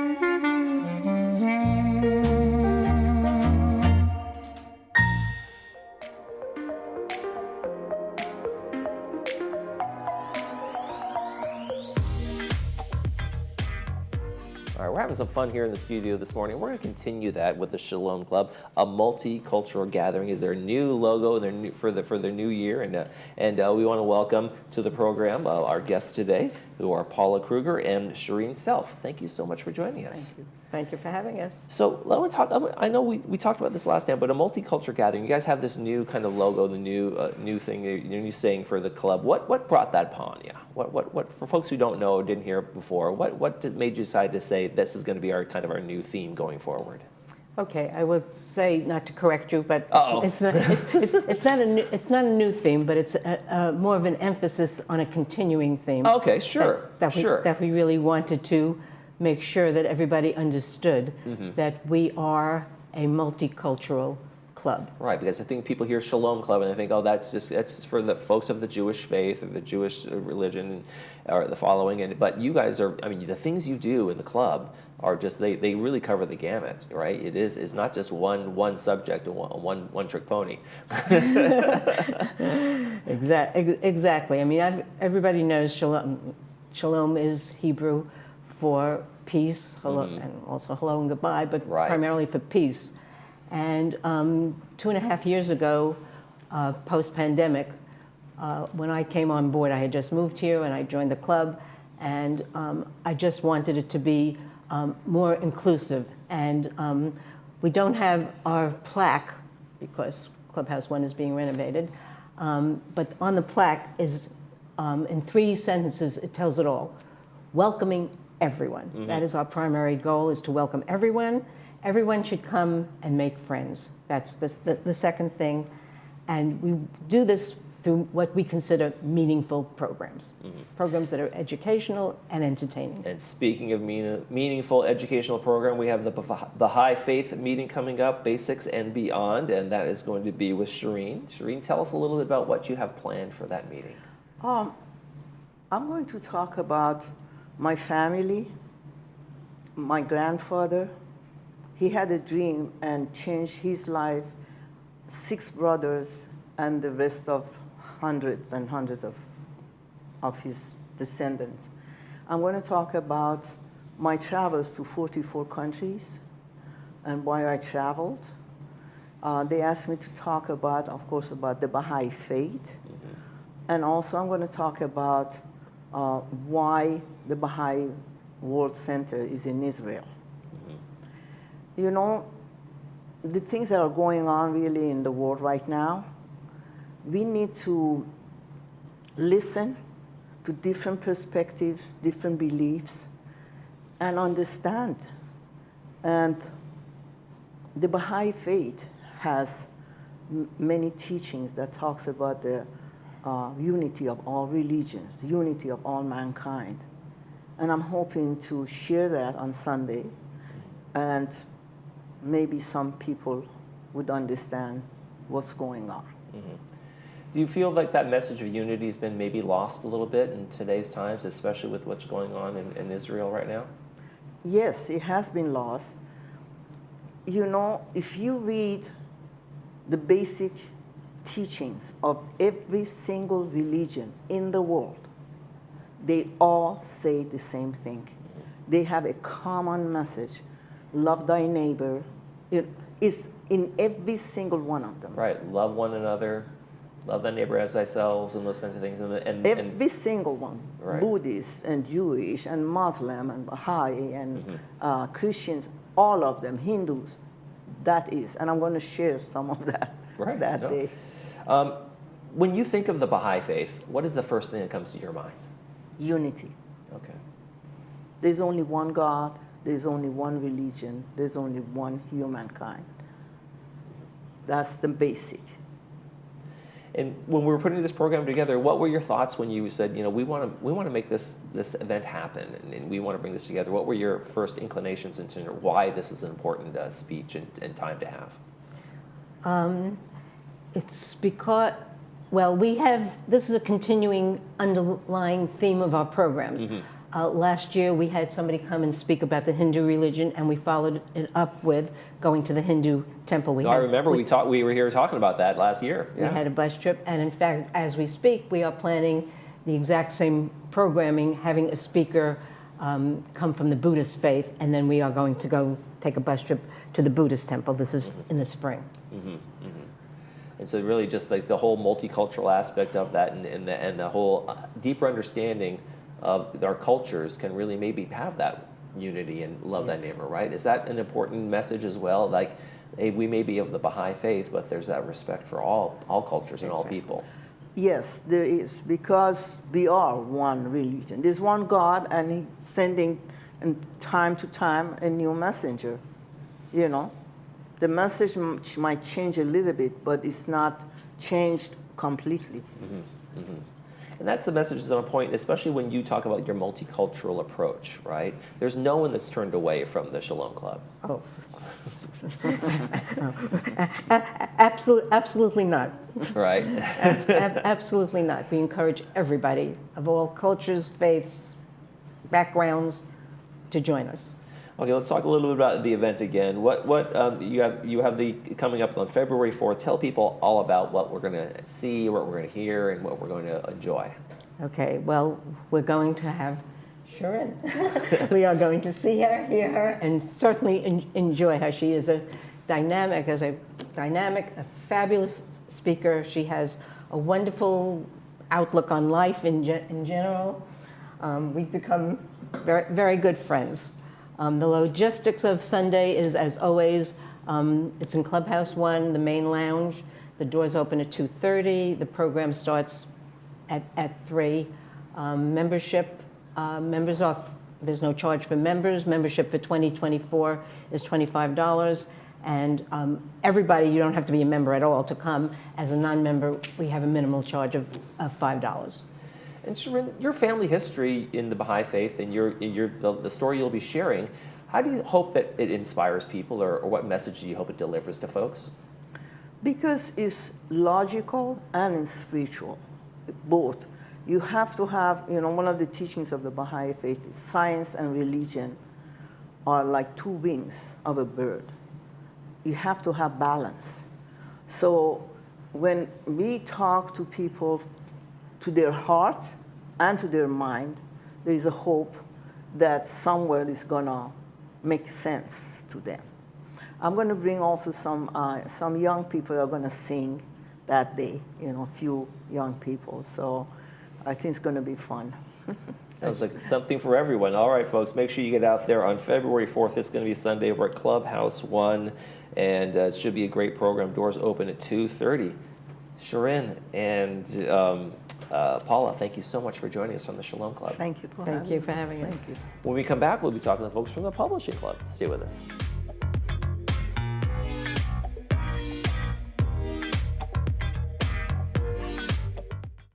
All right, we're having some fun here in the studio this morning. We're going to continue that with the Shalom Club, a multicultural gathering. Is their new logo for their new year, and we want to welcome to the program our guests today, who are Paula Kruger and Shireen Self. Thank you so much for joining us. Thank you. Thank you for having us. So let me talk. I know we talked about this last time, but a multicultural gathering. You guys have this new kind of logo, the new thing, your new saying for the club. What brought that upon you? What for folks who don't know or didn't hear it before? What made you decide to say this is going to be our new theme going forward? Okay, I would say, not to correct you, but it's not a new theme, but it's more of an emphasis on a continuing theme. Okay, sure, that we really wanted to make sure that everybody understood that we are a multicultural club. Right, because I think people hear Shalom Club and they think, oh, that's just for the folks of the Jewish faith or the Jewish religion or the following. But you guys are, the things you do in the club are just, they really cover the gamut, right? It's not just one subject, one trick pony. Exactly. Everybody knows Shalom. Shalom is Hebrew for peace, hello, and also hello and goodbye, but primarily for peace. And 2.5 years ago, post-pandemic, when I came on board, I had just moved here and I joined the club, and I just wanted it to be more inclusive. And we don't have our plaque because Clubhouse 1 is being renovated, but on the plaque is, in 3 sentences, it tells it all. Welcoming everyone. That is our primary goal, is to welcome everyone. Everyone should come and make friends. That's the second thing. And we do this through what we consider meaningful programs. Programs that are educational and entertaining. And speaking of meaningful educational program, we have the Baha'i Faith meeting coming up, Basics and Beyond, and that is going to be with Shireen. Shireen, tell us a little bit about what you have planned for that meeting. I'm going to talk about my family, my grandfather. He had a dream and changed his life, 6 brothers, and the rest of hundreds and hundreds of his descendants. I'm going to talk about my travels to 44 countries and why I traveled. They asked me to talk about, of course, about the Baha'i faith. And also I'm going to talk about why the Baha'i World Center is in Israel. You know, the things that are going on really in the world right now, we need to listen to different perspectives, different beliefs, and understand. And the Baha'i faith has many teachings that talks about the unity of all religions, the unity of all mankind. And I'm hoping to share that on Sunday, and maybe some people would understand what's going on. Do you feel like that message of unity has been maybe lost a little bit in today's times, especially with what's going on in Israel right now? Yes, it has been lost. You know, if you read the basic teachings of every single religion in the world, they all say the same thing. They have a common message. Love thy neighbor. It's in every single one of them. Right. Love one another. Love thy neighbor as thyself, and those kinds of things. And every single one. Right. Buddhist and Jewish and Muslim and Baha'i and Christians, all of them, Hindus. That is. And I'm going to share some of that day. When you think of the Baha'i faith, what is the first thing that comes to your mind? Unity. Okay. There's only one God. There's only one religion. There's only one humankind. That's the basic. And when we were putting this program together, what were your thoughts when you said, we want to make this event happen, and we want to bring this together? What were your first inclinations into why this is an important speech and time to have? It's because, this is a continuing underlying theme of our programs. Last year, we had somebody come and speak about the Hindu religion, and we followed it up with going to the Hindu temple. I remember we were here talking about that last year. We had a bus trip, and in fact, as we speak, we are planning the exact same programming, having a speaker come from the Buddhist faith, and then we are going to go take a bus trip to the Buddhist temple. This is in the spring. And so really just like the whole multicultural aspect of that and the whole deeper understanding of our cultures can really maybe have that unity and love that neighbor, right? Is that an important message as well? Like, hey, we may be of the Baha'i faith, but there's that respect for all cultures and all people. Yes, there is, because we are one religion. There's one God, and He's sending, time to time, a new messenger, you know. The message might change a little bit, but it's not changed completely. And that's the message that's on point, especially when you talk about your multicultural approach, right? There's no one that's turned away from the Shalom Club. Oh. Absolutely not. Right? Absolutely not. We encourage everybody of all cultures, faiths, backgrounds to join us. Okay, let's talk a little bit about the event again. What you have the coming up on February 4th. Tell people all about what we're going to see, what we're going to hear, and what we're going to enjoy. Okay, well, we're going to have Sharon. We are going to see her, hear her, and certainly enjoy her. She is a dynamic, a fabulous speaker. She has a wonderful outlook on life in general. We've become very, very good friends. The logistics of Sunday is, as always, it's in Clubhouse 1, the main lounge. The doors open at 2:30. The program starts at 3. Membership, members off. There's no charge for members. Membership for 2024 is $25. And everybody, you don't have to be a member at all to come. As a non-member, we have a minimal charge of $5. And Sharon, your family history in the Baha'i faith and the story you'll be sharing, how do you hope that it inspires people, or what message do you hope it delivers to folks? Because it's logical and it's spiritual, both. You have to have, one of the teachings of the Baha'i faith is science and religion are like two wings of a bird. You have to have balance. So when we talk to people, to their heart and to their mind, there is a hope that somewhere is gonna make sense to them. I'm gonna bring also some young people are gonna sing that day, a few young people. So I think it's gonna be fun. Sounds like something for everyone. All right, folks, make sure you get out there on February 4th. It's going to be Sunday over at Clubhouse 1, and it should be a great program. Doors open at 2:30. Sharon and Paula, thank you so much for joining us from the Shalom Club. Thank you for having us. Thank you. When we come back, we'll be talking to folks from the Publishing Club. Stay with us.